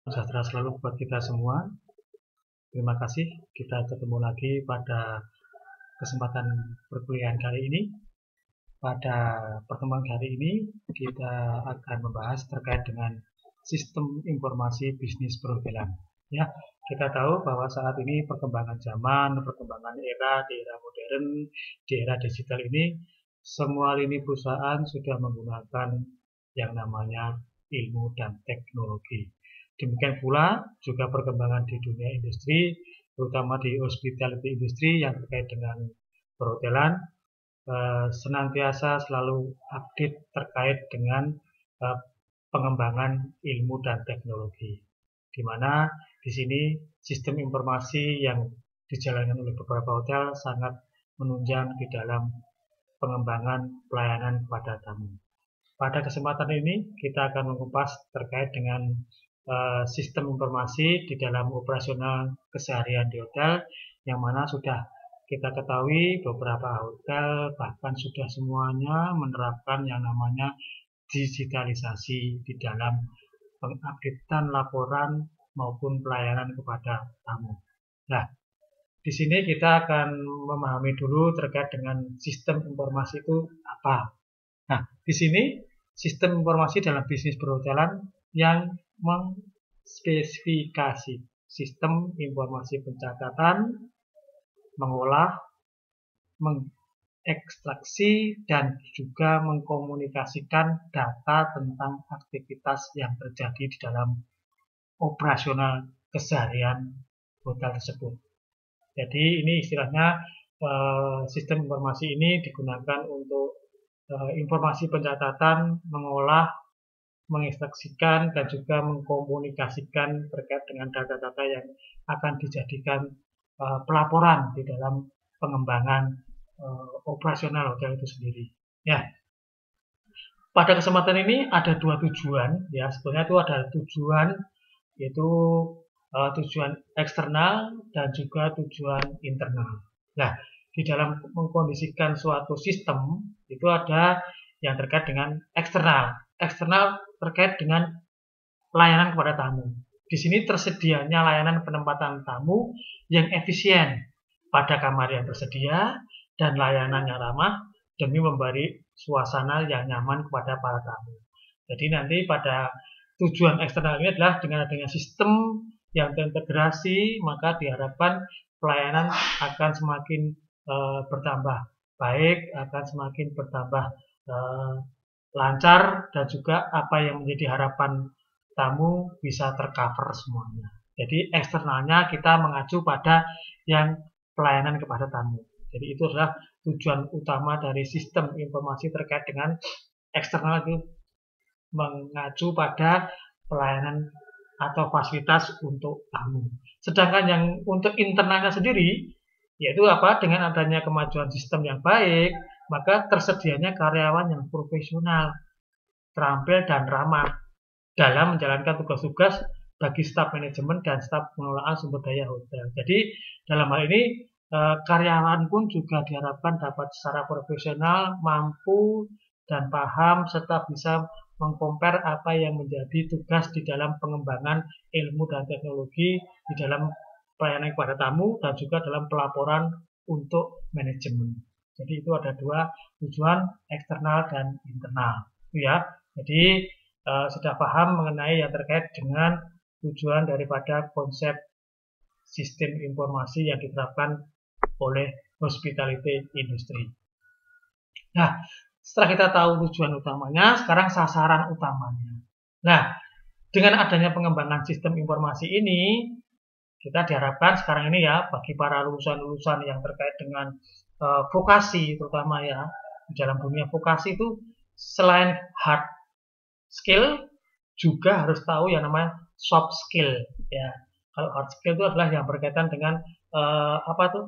Sejahtera selalu buat kita semua. Terima kasih, kita ketemu lagi pada kesempatan perkuliahan kali ini. Pada pertemuan kali ini, kita akan membahas terkait dengan sistem informasi bisnis perhotelan. Ya, kita tahu bahwa saat ini perkembangan zaman, perkembangan di era modern, di era digital ini, semua lini perusahaan sudah menggunakan yang namanya ilmu dan teknologi. Demikian pula juga perkembangan di dunia industri, terutama di hospitality industry yang terkait dengan perhotelan, senantiasa selalu update terkait dengan pengembangan ilmu dan teknologi. Di mana di sini sistem informasi yang dijalankan oleh beberapa hotel sangat menunjang di dalam pengembangan pelayanan kepada tamu. Pada kesempatan ini kita akan mengupas terkait dengan sistem informasi di dalam operasional keseharian di hotel, yang mana sudah kita ketahui beberapa hotel bahkan sudah semuanya menerapkan yang namanya digitalisasi di dalam pengupdatean laporan maupun pelayanan kepada tamu. Nah, di sini kita akan memahami dulu terkait dengan sistem informasi itu apa. Nah, di sini sistem informasi dalam bisnis perhotelan yang mengspesifikasi sistem informasi pencatatan, mengolah, mengekstraksi, dan juga mengkomunikasikan data tentang aktivitas yang terjadi di dalam operasional keseharian hotel tersebut. Jadi ini istilahnya sistem informasi ini digunakan untuk informasi pencatatan, mengolah, mengekstraksikan, dan juga mengkomunikasikan terkait dengan data-data yang akan dijadikan pelaporan di dalam pengembangan operasional hotel itu sendiri. Ya, pada kesempatan ini ada dua tujuan. Ya, sebenarnya itu ada tujuan, yaitu tujuan eksternal dan juga tujuan internal. Nah, di dalam mengkondisikan suatu sistem itu ada yang terkait dengan eksternal. Eksternal terkait dengan layanan kepada tamu. Di sini tersedianya layanan penempatan tamu yang efisien pada kamar yang tersedia dan layanan yang ramah demi memberi suasana yang nyaman kepada para tamu. Jadi nanti pada tujuan eksternal ini adalah dengan adanya sistem yang terintegrasi, maka diharapkan pelayanan akan semakin bertambah baik, akan semakin bertambah lancar, dan juga apa yang menjadi harapan tamu bisa tercover semuanya. Jadi eksternalnya kita mengacu pada yang pelayanan kepada tamu. Jadi itu adalah tujuan utama dari sistem informasi terkait dengan eksternal, itu mengacu pada pelayanan atau fasilitas untuk tamu. Sedangkan yang untuk internalnya sendiri, yaitu apa? Dengan adanya kemajuan sistem yang baik, maka tersedianya karyawan yang profesional, terampil, dan ramah dalam menjalankan tugas-tugas bagi staf manajemen dan staf pengelolaan sumber daya hotel. Jadi dalam hal ini karyawan pun juga diharapkan dapat secara profesional, mampu, dan paham, serta bisa mengcompare apa yang menjadi tugas di dalam pengembangan ilmu dan teknologi di dalam pelayanan kepada tamu dan juga dalam pelaporan untuk manajemen. Jadi itu ada dua tujuan, eksternal dan internal. Ya. Jadi sudah paham mengenai yang terkait dengan tujuan daripada konsep sistem informasi yang diterapkan oleh hospitality industry. Nah, setelah kita tahu tujuan utamanya, sekarang sasaran utamanya. Nah, dengan adanya pengembangan sistem informasi ini, kita diharapkan sekarang ini ya, bagi para lulusan-lulusan yang terkait dengan vokasi, terutama ya, di dalam dunia vokasi itu, selain hard skill, juga harus tahu yang namanya soft skill. Ya, kalau hard skill itu adalah yang berkaitan dengan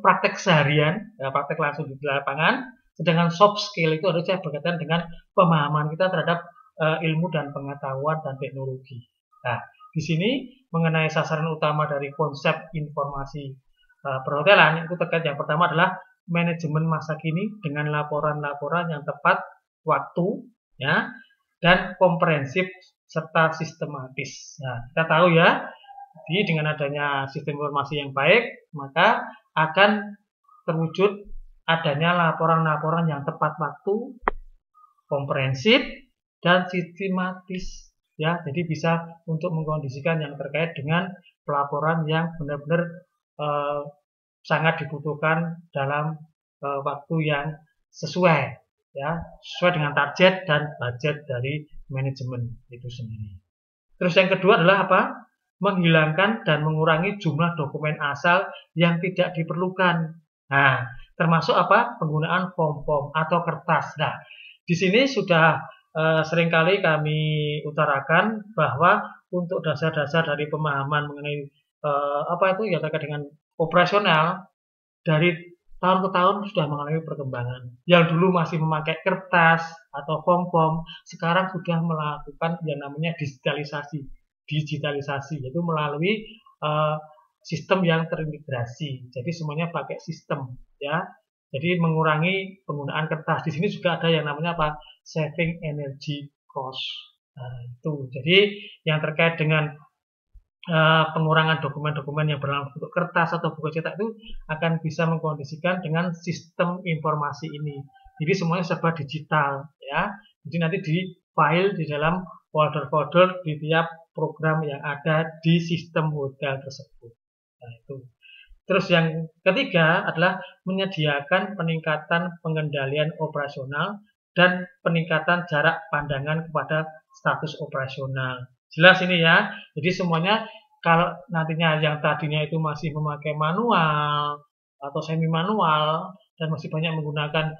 praktek seharian, ya, praktek langsung di lapangan. Sedangkan soft skill itu harusnya berkaitan dengan pemahaman kita terhadap ilmu dan pengetahuan dan teknologi. Nah, di sini mengenai sasaran utama dari konsep informasi perhotelan itu terkait yang pertama adalah manajemen masa kini dengan laporan-laporan yang tepat waktu, ya, dan komprehensif serta sistematis. Nah, kita tahu ya, jadi dengan adanya sistem informasi yang baik, maka akan terwujud adanya laporan-laporan yang tepat waktu, komprehensif, dan sistematis. Ya, jadi bisa untuk mengkondisikan yang terkait dengan pelaporan yang benar-benar sangat dibutuhkan dalam waktu yang sesuai, ya, sesuai dengan target dan budget dari manajemen itu sendiri. Terus yang kedua adalah apa? Menghilangkan dan mengurangi jumlah dokumen asal yang tidak diperlukan. Nah, termasuk apa? Penggunaan form-form atau kertas. Nah, di sini sudah seringkali kami utarakan bahwa untuk dasar-dasar dari pemahaman mengenai apa itu ya terkait dengan operasional dari tahun ke tahun sudah mengalami perkembangan. Yang dulu masih memakai kertas atau form-form, sekarang sudah melakukan yang namanya digitalisasi, yaitu melalui sistem yang terintegrasi. Jadi semuanya pakai sistem, ya. Jadi mengurangi penggunaan kertas. Di sini juga ada yang namanya apa? Saving energy cost. Nah, itu. Jadi yang terkait dengan pengurangan dokumen-dokumen yang berdalam bentuk kertas atau buku cetak itu akan bisa mengkondisikan dengan sistem informasi ini. Jadi semuanya serba digital, ya. Jadi nanti di file di dalam folder-folder di tiap program yang ada di sistem hotel tersebut. Nah, itu. Terus yang ketiga adalah menyediakan peningkatan pengendalian operasional dan peningkatan jarak pandangan kepada status operasional. Jelas ini ya. Jadi semuanya kalau nantinya yang tadinya itu masih memakai manual atau semi manual dan masih banyak menggunakan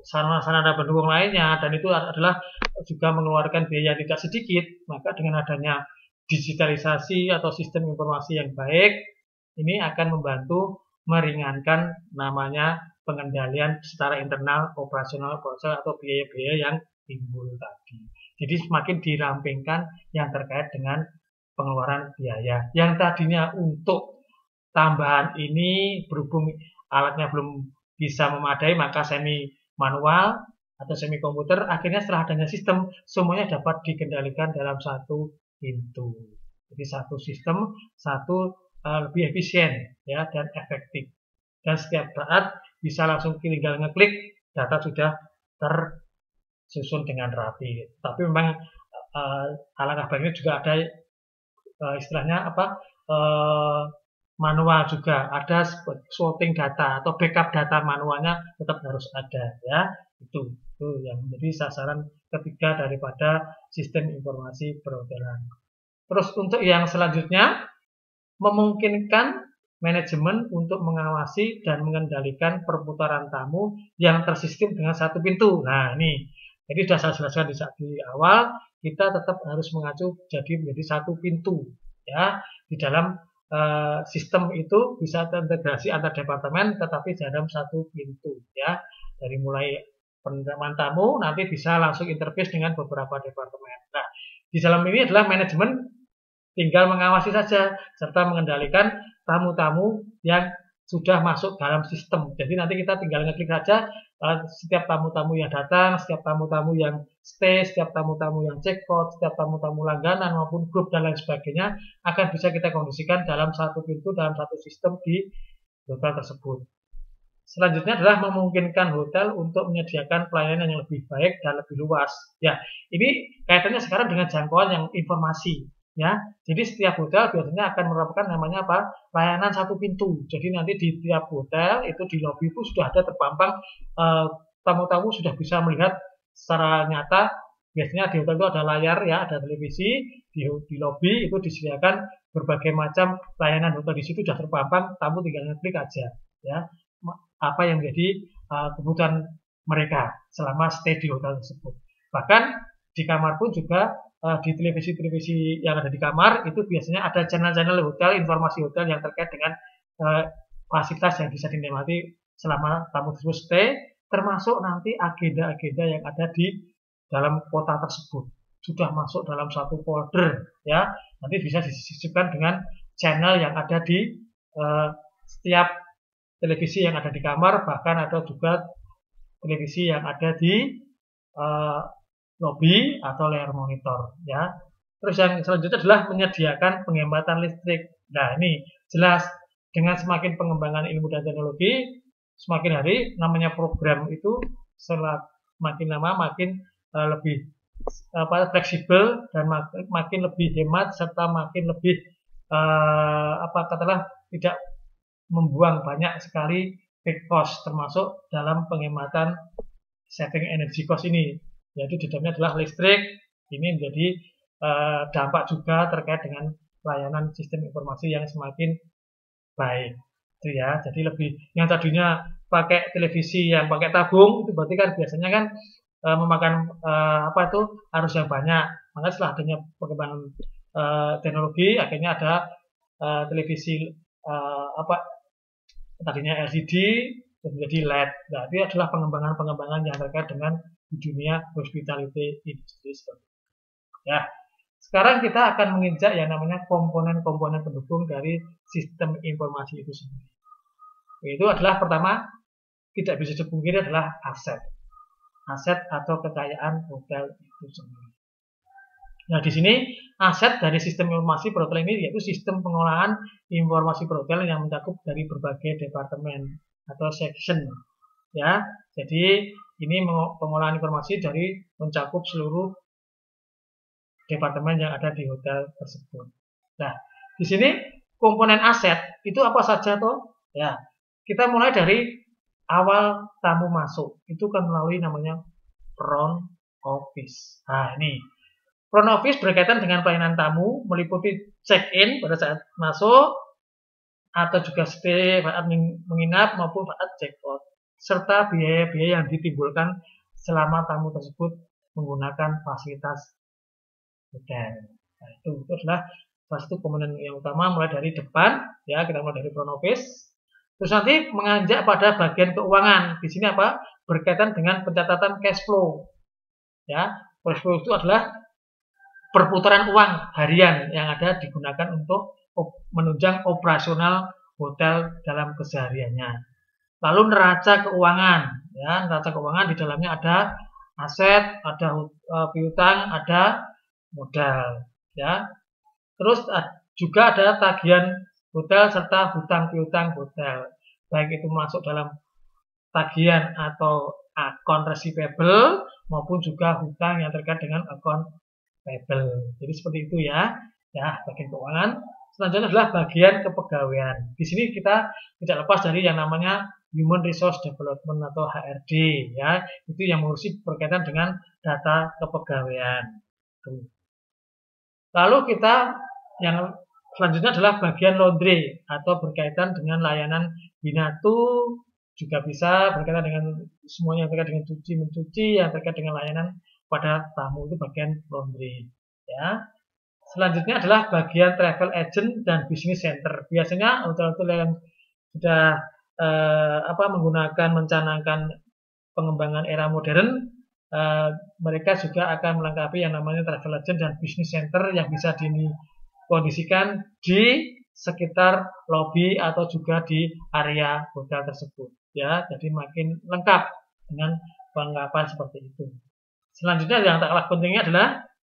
sarana-sarana pendukung lainnya dan itu adalah juga mengeluarkan biaya tidak sedikit, maka dengan adanya digitalisasi atau sistem informasi yang baik ini akan membantu meringankan namanya pengendalian secara internal operasional atau biaya-biaya yang timbul tadi. Jadi semakin dirampingkan yang terkait dengan pengeluaran biaya. Yang tadinya untuk tambahan ini berhubung alatnya belum bisa memadai maka semi manual atau semi komputer, akhirnya setelah adanya sistem semuanya dapat dikendalikan dalam satu pintu. Jadi satu sistem, satu lebih efisien ya dan efektif. Dan setiap saat bisa langsung tinggal ngeklik, data sudah tersusun dengan rapi. Tapi memang alangkah baiknya juga ada istilahnya apa manual juga, ada sorting data atau backup data manualnya tetap harus ada ya. Itu yang menjadi sasaran ketiga daripada sistem informasi perhotelan. Terus untuk yang selanjutnya memungkinkan manajemen untuk mengawasi dan mengendalikan perputaran tamu yang tersistem dengan satu pintu. Nah ini, jadi sudah saya jelaskan di awal, kita tetap harus mengacu jadi menjadi satu pintu. Ya, di dalam sistem itu bisa terintegrasi antar departemen, tetapi dalam satu pintu. Ya, dari mulai penerimaan tamu nanti bisa langsung interface dengan beberapa departemen. Nah, di dalam ini adalah manajemen tinggal mengawasi saja serta mengendalikan tamu-tamu yang sudah masuk dalam sistem. Jadi nanti kita tinggal ngeklik saja setiap tamu-tamu yang datang, setiap tamu-tamu yang stay, setiap tamu-tamu yang check out, setiap tamu-tamu langganan maupun grup dan lain sebagainya akan bisa kita kondisikan dalam satu pintu, dalam satu sistem di hotel tersebut. Selanjutnya adalah memungkinkan hotel untuk menyediakan pelayanan yang lebih baik dan lebih luas. Ya, ini kaitannya sekarang dengan jangkauan yang informasi. Ya, jadi setiap hotel biasanya akan menerapkan namanya apa? Layanan satu pintu. Jadi nanti di tiap hotel itu di lobi itu sudah ada terpampang tamu-tamu sudah bisa melihat secara nyata. Biasanya di hotel itu ada layar ya, ada televisi di lobi itu disediakan berbagai macam layanan hotel di situ sudah terpampang, tamu tinggal ngeklik aja ya. Apa yang menjadi kebutuhan mereka selama stay di hotel tersebut. Bahkan di kamar pun juga di televisi-televisi yang ada di kamar itu biasanya ada channel-channel hotel, informasi hotel yang terkait dengan fasilitas yang bisa dinikmati selama tamu tersebut stay, termasuk nanti agenda-agenda yang ada di dalam kota tersebut sudah masuk dalam satu folder ya, nanti bisa disisipkan dengan channel yang ada di setiap televisi yang ada di kamar, bahkan ada juga televisi yang ada di lobby atau layar monitor ya. Terus yang selanjutnya adalah menyediakan penghematan listrik. Nah, ini jelas dengan semakin pengembangan ilmu dan teknologi, semakin hari namanya program itu makin lama makin lebih fleksibel dan makin lebih hemat serta makin lebih katakanlah tidak membuang banyak sekali peak cost, termasuk dalam penghematan saving energy cost ini, yaitu di dalamnya adalah listrik. Ini menjadi dampak juga terkait dengan layanan sistem informasi yang semakin baik itu ya. Jadi lebih yang tadinya pakai televisi yang pakai tabung itu berarti kan biasanya kan memakan arus yang banyak. Maka setelah adanya perkembangan teknologi akhirnya ada televisi tadinya LCD menjadi LED. Nah, itu adalah pengembangan yang terkait dengan dunia hospitality industry. Ya, sekarang kita akan menginjak yang namanya komponen-komponen pendukung dari sistem informasi itu sendiri. Itu adalah pertama, tidak bisa dipungkiri adalah aset atau kekayaan hotel itu sendiri. Nah, di sini aset dari sistem informasi perhotelan ini yaitu sistem pengolahan informasi perhotelan yang mencakup dari berbagai departemen atau section ya. Jadi ini pengolahan informasi dari mencakup seluruh departemen yang ada di hotel tersebut. Nah, di sini komponen aset itu apa saja toh? Ya, kita mulai dari awal tamu masuk. Itu kan melalui namanya front office. Nah, ini front office berkaitan dengan pelayanan tamu, meliputi check-in pada saat masuk, atau juga stay saat menginap maupun saat check-out, serta biaya-biaya yang ditimbulkan selama tamu tersebut menggunakan fasilitas hotel. Nah, itu adalah salah satu komponen yang utama mulai dari depan, ya kita mulai dari front office. Terus nanti menganjak pada bagian keuangan. Di sini apa? Berkaitan dengan pencatatan cash flow. Ya, cash flow itu adalah perputaran uang harian yang ada digunakan untuk menunjang operasional hotel dalam kesehariannya. Lalu neraca keuangan, ya neraca keuangan di dalamnya ada aset, ada piutang, ada modal, ya. Terus juga ada tagihan hotel serta hutang piutang hotel, baik itu masuk dalam tagihan atau akun receivable maupun juga hutang yang terkait dengan akun payable. Jadi seperti itu ya. Ya, bagian keuangan. Selanjutnya adalah bagian kepegawaian. Di sini kita tidak lepas dari yang namanya Human Resource Development atau HRD ya. Itu yang mengurusi berkaitan dengan data kepegawaian. Lalu kita yang selanjutnya adalah bagian laundry atau berkaitan dengan layanan binatu, juga bisa berkaitan dengan semuanya yang terkait dengan cuci mencuci, yang terkait dengan layanan pada tamu itu bagian laundry ya. Selanjutnya adalah bagian travel agent dan business center. Biasanya hotel-hotel yang sudah menggunakan mencanangkan pengembangan era modern, mereka juga akan melengkapi yang namanya travel agent dan business center yang bisa dikondisikan di sekitar lobi atau juga di area hotel tersebut ya. Jadi makin lengkap dengan perlengkapan seperti itu. Selanjutnya yang tak kalah pentingnya adalah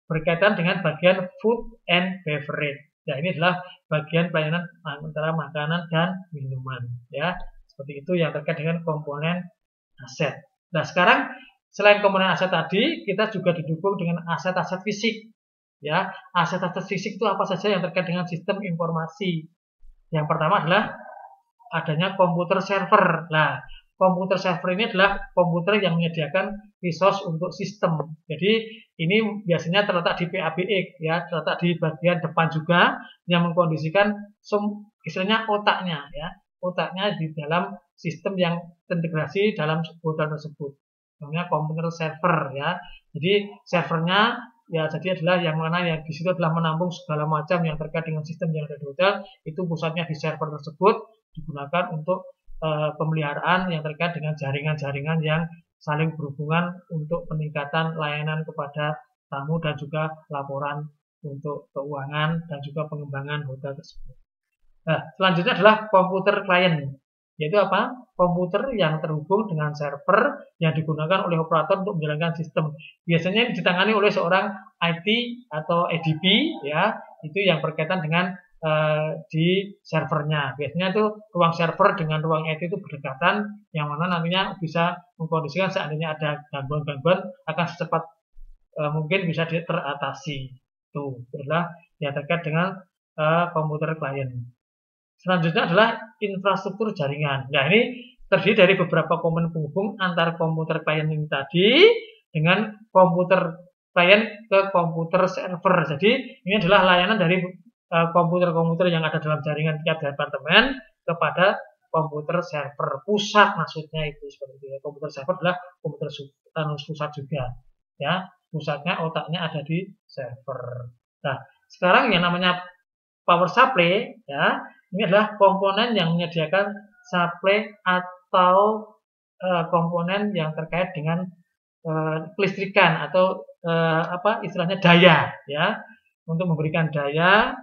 berkaitan dengan bagian food and beverage. Ya, ini adalah bagian pelayanan antara makanan dan minuman ya. Seperti itu yang terkait dengan komponen aset. Nah, sekarang selain komponen aset tadi, kita juga didukung dengan aset-aset fisik. Ya, aset-aset fisik itu apa saja yang terkait dengan sistem informasi. Yang pertama adalah adanya komputer server. Nah, komputer server ini adalah komputer yang menyediakan resource untuk sistem. Jadi ini biasanya terletak di PABX ya, terletak di bagian depan juga yang mengkondisikan istilahnya otaknya ya. Otaknya di dalam sistem yang terintegrasi dalam hotel tersebut. Namanya komputer server ya. Jadi servernya ya jadi adalah yang mana yang di situ adalah menampung segala macam yang terkait dengan sistem yang ada di hotel, itu pusatnya di server tersebut digunakan untuk pemeliharaan yang terkait dengan jaringan-jaringan yang saling berhubungan untuk peningkatan layanan kepada tamu dan juga laporan untuk keuangan dan juga pengembangan hotel tersebut. Nah, selanjutnya adalah komputer klien. yaitu apa? Komputer yang terhubung dengan server yang digunakan oleh operator untuk menjalankan sistem. Biasanya ditangani oleh seorang IT atau ADP, ya, itu yang berkaitan dengan di servernya. Biasanya itu ruang server dengan ruang IT itu berdekatan, yang mana nantinya bisa mengkondisikan seandainya ada gangguan-gangguan akan secepat mungkin bisa teratasi. Itu adalah yang terkait dengan komputer klien. Selanjutnya adalah infrastruktur jaringan. Nah, ini terdiri dari beberapa komponen penghubung antar komputer klien ini tadi dengan komputer klien ke komputer server. Jadi ini adalah layanan dari komputer-komputer yang ada dalam jaringan tiap departemen kepada komputer server pusat, maksudnya itu seperti itu. Komputer server adalah komputer pusat juga, ya. Pusatnya, otaknya ada di server. Nah, sekarang yang namanya power supply, ya, ini adalah komponen yang menyediakan supply atau komponen yang terkait dengan kelistrikan atau apa istilahnya daya, ya, untuk memberikan daya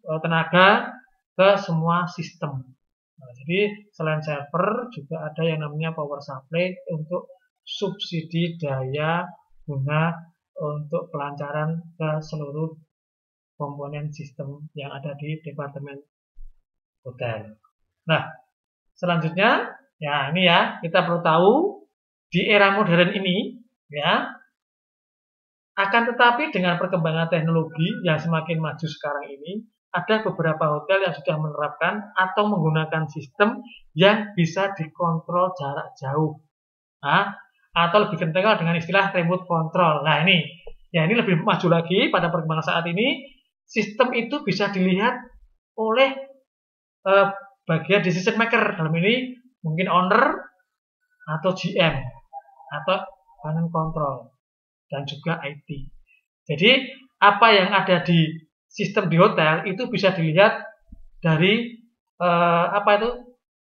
tenaga ke semua sistem. Nah, jadi selain server juga ada yang namanya power supply untuk subsidi daya guna untuk kelancaran ke seluruh komponen sistem yang ada di departemen hotel. Nah, selanjutnya, ya ini ya, kita perlu tahu di era modern ini, ya, akan tetapi dengan perkembangan teknologi yang semakin maju sekarang ini, ada beberapa hotel yang sudah menerapkan atau menggunakan sistem yang bisa dikontrol jarak jauh. Nah, atau lebih kental dengan istilah remote control. Nah, ini, ya ini lebih maju lagi pada perkembangan saat ini, sistem itu bisa dilihat oleh bagian decision maker, dalam ini mungkin owner atau GM atau finance control dan juga IT. Jadi apa yang ada di sistem di hotel itu bisa dilihat dari apa itu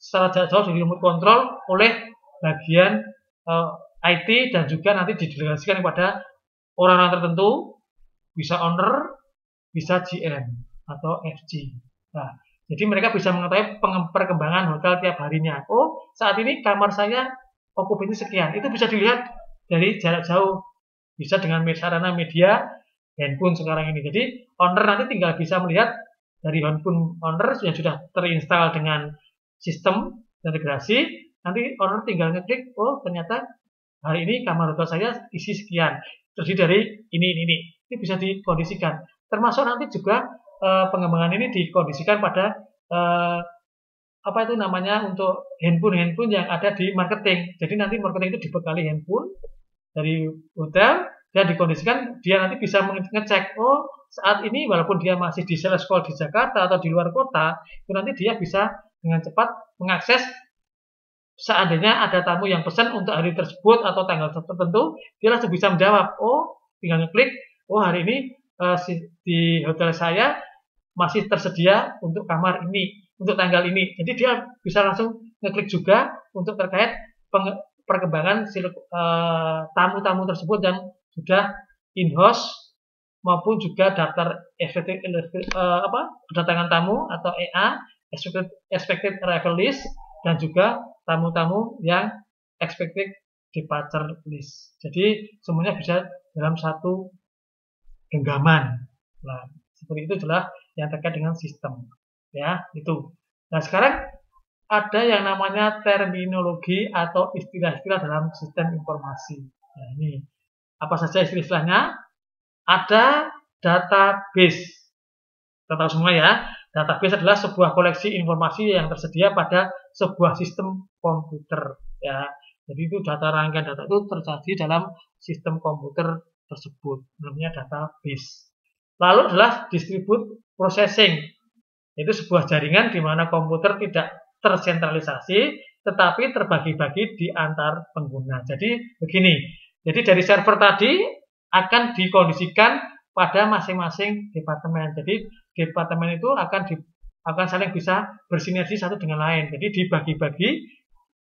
secara jauh di remote control oleh bagian IT dan juga nanti didelegasikan kepada orang-orang tertentu, bisa owner, bisa GM atau FG. Nah, jadi mereka bisa mengetahui perkembangan hotel tiap harinya. Oh, saat ini kamar saya okupansi sekian. Itu bisa dilihat dari jarak jauh. Bisa dengan sarana media handphone sekarang ini. Jadi owner nanti tinggal bisa melihat dari handphone owner yang sudah terinstall dengan sistem integrasi. Nanti owner tinggal ngeklik, oh ternyata hari ini kamar hotel saya isi sekian. Terdiri dari ini. Ini bisa dikondisikan. Termasuk nanti juga pengembangan ini dikondisikan pada apa itu namanya untuk handphone yang ada di marketing. Jadi nanti marketing itu dibekali handphone dari hotel dan dikondisikan dia nanti bisa mengecek, oh saat ini walaupun dia masih di sales call di Jakarta atau di luar kota, itu nanti dia bisa dengan cepat mengakses seandainya ada tamu yang pesan untuk hari tersebut atau tanggal tertentu, dia langsung bisa menjawab, oh tinggal ngeklik, oh hari ini di hotel saya masih tersedia untuk kamar ini, untuk tanggal ini. Jadi dia bisa langsung ngeklik juga untuk terkait perkembangan tamu-tamu tersebut yang sudah in-house maupun juga daftar kedatangan tamu atau EA, expected arrival list, dan juga tamu-tamu yang expected departure list. Jadi semuanya bisa dalam satu genggaman. Nah, seperti itu adalah yang terkait dengan sistem, ya itu. Nah sekarang ada yang namanya terminologi atau istilah-istilah dalam sistem informasi. Nah ini apa saja istilah-istilahnya? Ada database. Kita tahu semua ya. Database adalah sebuah koleksi informasi yang tersedia pada sebuah sistem komputer. Ya, jadi itu data rangkaian data itu terjadi dalam sistem komputer tersebut. Namanya database. Lalu adalah distribute processing, yaitu sebuah jaringan di mana komputer tidak tersentralisasi, tetapi terbagi-bagi di antar pengguna. Jadi begini, jadi dari server tadi akan dikondisikan pada masing-masing departemen. Jadi departemen itu akan saling bisa bersinergi satu dengan lain. Jadi dibagi-bagi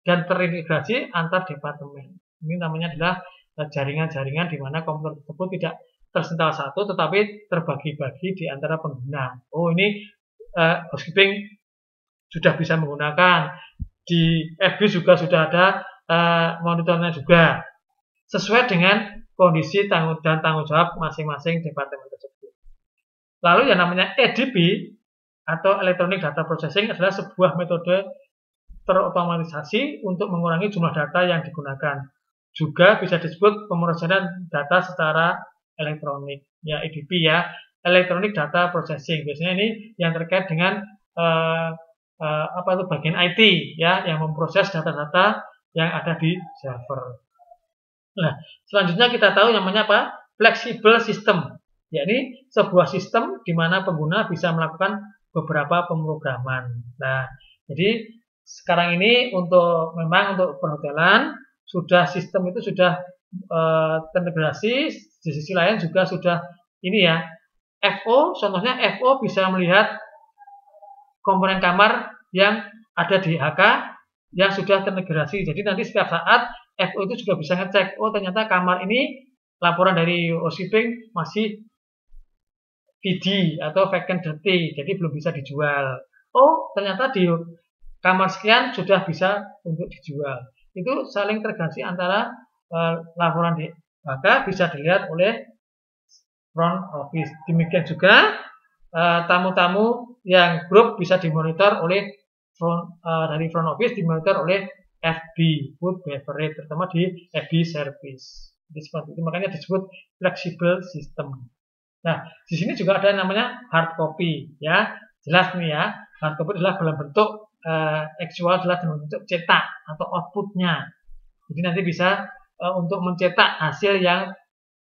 dan terintegrasi antar departemen. Ini namanya adalah jaringan-jaringan di mana komputer tersebut tidak tersental satu tetapi terbagi-bagi di antara pengguna. Oh ini housekeeping sudah bisa menggunakan, di FB juga sudah ada monitornya juga, sesuai dengan kondisi dan tanggung jawab masing-masing departemen tersebut. Lalu yang namanya EDP atau Electronic Data Processing adalah sebuah metode terotomatisasi untuk mengurangi jumlah data yang digunakan. Juga bisa disebut pemrosesan data secara elektronik, ya EDP ya, Electronic Data Processing. Biasanya ini yang terkait dengan bagian IT ya, yang memproses data-data yang ada di server. Nah, selanjutnya kita tahu namanya apa? Flexible system. Yakni sebuah sistem di mana pengguna bisa melakukan beberapa pemrograman. Nah, jadi sekarang ini memang untuk perhotelan sistem itu sudah terintegrasi. Di sisi lain juga sudah ini ya, FO, contohnya FO bisa melihat komponen kamar yang ada di HK yang sudah terintegrasi. Jadi nanti setiap saat FO itu juga bisa ngecek, oh ternyata kamar ini laporan dari housekeeping masih VD atau vacant dirty, jadi belum bisa dijual. Oh ternyata di kamar sekian sudah bisa untuk dijual. Itu saling terintegrasi antara laporan di HK bisa dilihat oleh front office. Demikian juga tamu-tamu yang grup bisa dimonitor oleh dari front office, dimonitor oleh FB, food beverage, terutama di FB service. Jadi seperti itu, makanya disebut flexible system. Nah, di sini juga ada namanya hard copy, ya. Jelas nih ya, hard copy adalah dalam bentuk actual, adalah dalam bentuk cetak atau outputnya. Jadi nanti bisa untuk mencetak hasil yang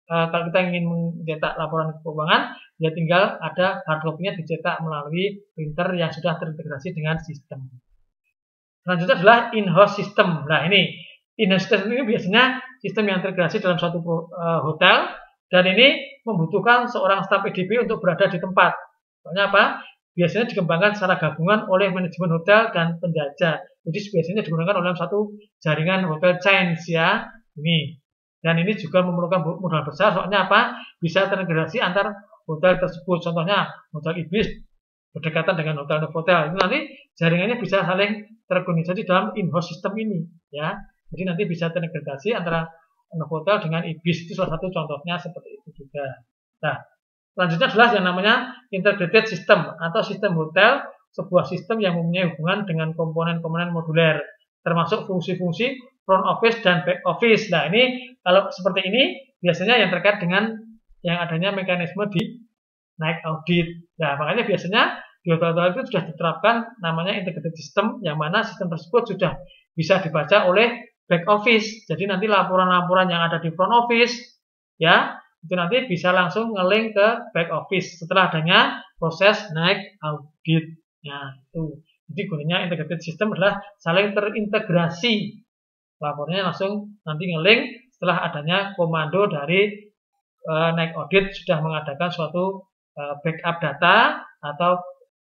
kalau kita ingin mencetak laporan keuangan, ya tinggal ada hard copy-nya dicetak melalui printer yang sudah terintegrasi dengan sistem. Selanjutnya adalah in-house system. Nah ini, in-house system ini biasanya sistem yang terintegrasi dalam suatu hotel, dan ini membutuhkan seorang staf EDP untuk berada di tempat. Soalnya apa? Biasanya dikembangkan secara gabungan oleh manajemen hotel dan penjajah. Jadi biasanya digunakan oleh satu jaringan hotel chains ya. Ini. Dan ini juga memerlukan modal besar, soalnya apa? Bisa terintegrasi antar hotel tersebut. Contohnya hotel Ibis berdekatan dengan hotel Novotel. Itu nanti jaringannya bisa saling terkoneksi dalam in-house system ini, ya. Jadi nanti bisa terintegrasi antara Novotel dengan Ibis, itu salah satu contohnya seperti itu juga. Nah, selanjutnya adalah yang namanya integrated system atau sistem hotel, sebuah sistem yang mempunyai hubungan dengan komponen-komponen moduler, termasuk fungsi-fungsi front office dan back office. Nah, ini kalau seperti ini biasanya yang terkait dengan yang adanya mekanisme di naik audit. Nah, makanya biasanya di hotel-hotel itu sudah diterapkan namanya integrated system, yang mana sistem tersebut sudah bisa dibaca oleh back office. Jadi nanti laporan-laporan yang ada di front office, ya, itu nanti bisa langsung nge-link ke back office setelah adanya proses naik audit. Nah, itu. Jadi gunanya integrated system adalah saling terintegrasi. Lapornya langsung nanti nge-link setelah adanya komando dari naik audit sudah mengadakan suatu backup data atau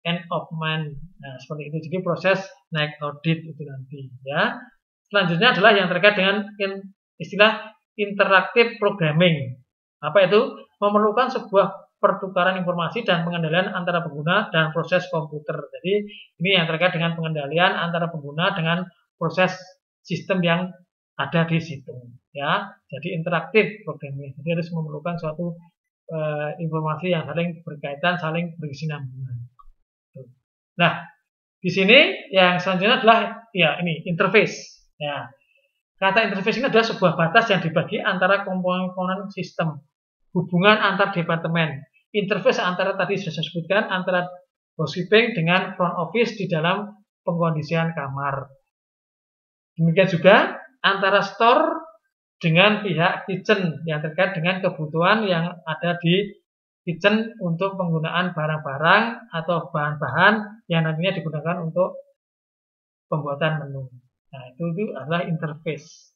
end of month. Nah, seperti itu. Jadi proses naik audit itu nanti, ya. Selanjutnya adalah yang terkait dengan istilah interactive programming. Apa itu? Memerlukan sebuah pertukaran informasi dan pengendalian antara pengguna dan proses komputer. Jadi ini yang terkait dengan pengendalian antara pengguna dengan proses sistem yang ada di situ, ya. Jadi interaktif programming. Jadi harus memerlukan suatu informasi yang saling berkaitan, saling berkesinambungan. Nah, di sini yang selanjutnya adalah ya ini interface. Ya, kata interface ini adalah sebuah batas yang dibagi antara komponen-komponen sistem, hubungan antar departemen. Interface antara tadi sudah saya sebutkan antara housekeeping dengan front office di dalam pengkondisian kamar. Demikian juga antara store dengan pihak kitchen yang terkait dengan kebutuhan yang ada di kitchen untuk penggunaan barang-barang atau bahan-bahan yang nantinya digunakan untuk pembuatan menu. Nah, itu adalah interface.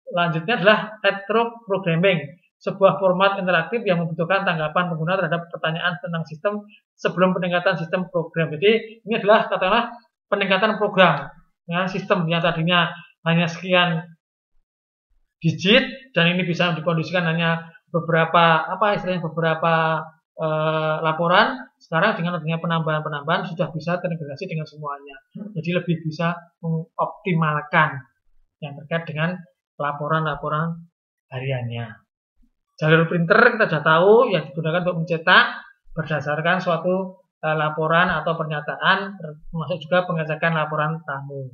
Selanjutnya adalah retro programming, sebuah format interaktif yang membutuhkan tanggapan pengguna terhadap pertanyaan tentang sistem sebelum peningkatan sistem program. Jadi ini adalah katakanlah peningkatan program dengan sistem yang tadinya hanya sekian digit dan ini bisa dikondisikan hanya beberapa laporan. sekarang dengan adanya penambahan-penambahan sudah bisa terintegrasi dengan semuanya. Jadi lebih bisa mengoptimalkan yang terkait dengan laporan-laporan hariannya. Jalur printer kita sudah tahu yang digunakan untuk mencetak berdasarkan suatu laporan atau pernyataan, termasuk juga pengecekan laporan tamu.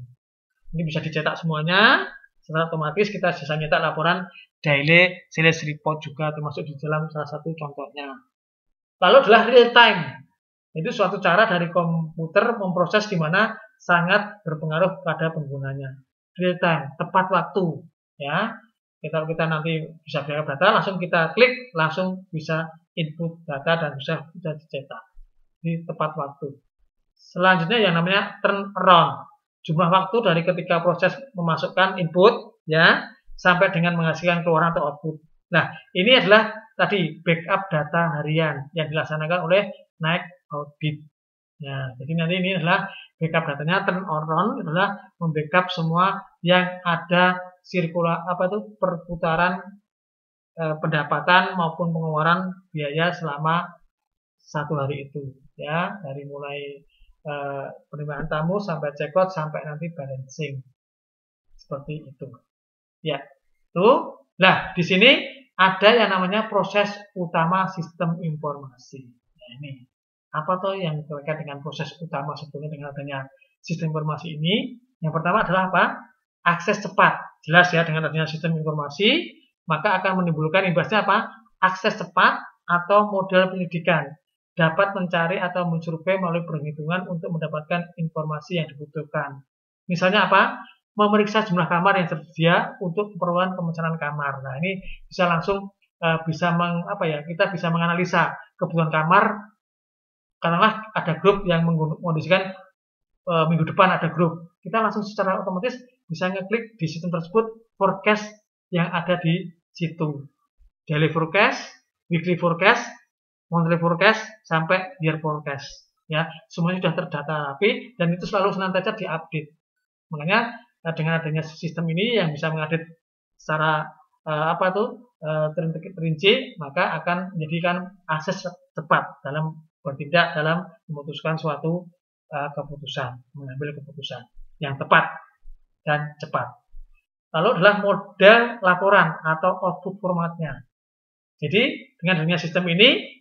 Ini bisa dicetak semuanya, secara otomatis kita bisa nyetak laporan daily sales report juga, termasuk di dalam salah satu contohnya. Lalu adalah real time. Itu suatu cara dari komputer memproses di mana sangat berpengaruh pada penggunanya. Real time, tepat waktu, ya. Kalau kita nanti bisa belajar data, langsung kita klik, langsung bisa input data dan bisa dicetak di tepat waktu. Selanjutnya yang namanya turnaround, jumlah waktu dari ketika proses memasukkan input ya sampai dengan menghasilkan keluaran atau output. Nah, ini adalah tadi backup data harian yang dilaksanakan oleh Naik Audit. Ya, jadi nanti ini adalah backup datanya. Turnaround adalah membackup semua yang ada perputaran pendapatan maupun pengeluaran biaya selama satu hari itu, ya, dari mulai penerimaan tamu sampai checkout sampai nanti balancing, seperti itu, ya. Tuh, nah di sini ada yang namanya proses utama sistem informasi. Nah, ini apa tuh yang terkait dengan proses utama sebetulnya dengan adanya sistem informasi ini? Yang pertama adalah apa? Akses cepat. Jelas ya, dengan adanya sistem informasi, maka akan menimbulkan imbasnya apa? Akses cepat atau model pendidikan. Dapat mencari atau mensurvei melalui perhitungan untuk mendapatkan informasi yang dibutuhkan. Misalnya apa? Memeriksa jumlah kamar yang tersedia untuk keperluan pemesanan kamar. Nah, ini bisa langsung kita bisa menganalisa kebutuhan kamar. Karena ada grup yang mengkondisikan minggu depan ada grup. Kita langsung secara otomatis bisa ngeklik di sistem tersebut forecast yang ada di situ. Daily forecast, weekly forecast, monthly forecast, sampai year forecast. Ya, semuanya sudah terdata rapi dan itu selalu senantiasa diupdate. Makanya dengan adanya sistem ini yang bisa mengupdate secara terinci, maka akan menjadikan akses cepat dalam bertindak dalam memutuskan suatu keputusan, mengambil keputusan yang tepat dan cepat. Lalu adalah model laporan atau output formatnya. Jadi dengan adanya sistem ini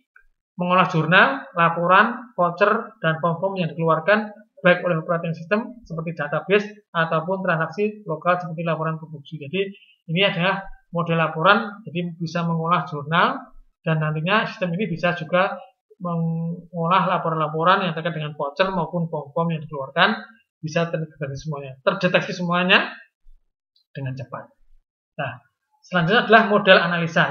mengolah jurnal, laporan, voucher, dan form-form yang dikeluarkan baik oleh operating system seperti database ataupun transaksi lokal seperti laporan produksi. Jadi ini adalah model laporan, jadi bisa mengolah jurnal dan nantinya sistem ini bisa juga mengolah laporan-laporan yang terkait dengan voucher maupun form-form yang dikeluarkan, bisa terdeteksi semuanya dengan cepat. Nah, selanjutnya adalah model analisa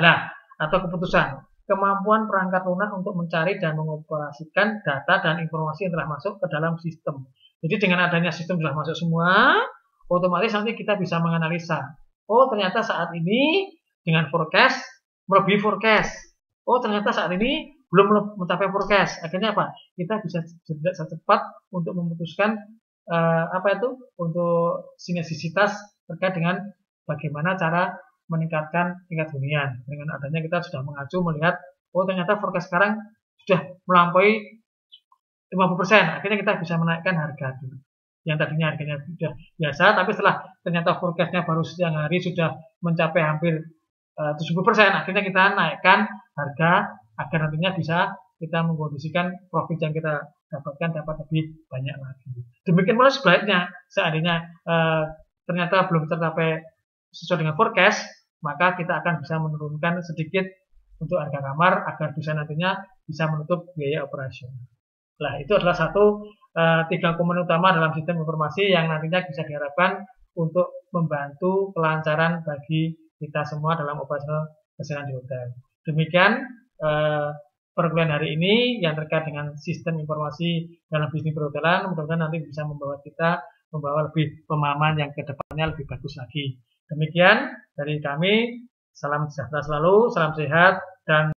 atau keputusan. Kemampuan perangkat lunak untuk mencari dan mengoperasikan data dan informasi yang telah masuk ke dalam sistem. Jadi dengan adanya sistem telah masuk semua, otomatis nanti kita bisa menganalisa. Oh, ternyata saat ini dengan forecast melebihi forecast. Oh, ternyata saat ini belum mencapai forecast. Akhirnya apa? Kita bisa cepat untuk memutuskan untuk sinergisitas terkait dengan bagaimana cara meningkatkan tingkat hunian. Dengan adanya kita sudah mengacu melihat, oh ternyata forecast sekarang sudah melampaui 50%. Akhirnya kita bisa menaikkan harga dulu. Yang tadinya harganya sudah biasa, tapi setelah ternyata forecastnya baru siang hari sudah mencapai hampir 70%, akhirnya kita naikkan harga agar nantinya bisa kita mengkondisikan profit yang kita dapatkan dapat lebih banyak lagi. Demikian pula sebaliknya, seandainya ternyata belum tercapai sesuai dengan forecast, maka kita akan bisa menurunkan sedikit untuk harga kamar agar bisa nantinya bisa menutup biaya operasional. Nah, itu adalah tiga komponen utama dalam sistem informasi yang nantinya bisa diharapkan untuk membantu kelancaran bagi kita semua dalam operasional kesehatan di hotel. Demikian perkuliahan hari ini yang terkait dengan sistem informasi dalam bisnis perhotelan. Mudah-mudahan nanti bisa membawa lebih pemahaman yang kedepannya lebih bagus lagi. Demikian dari kami, salam sejahtera selalu, salam sehat, dan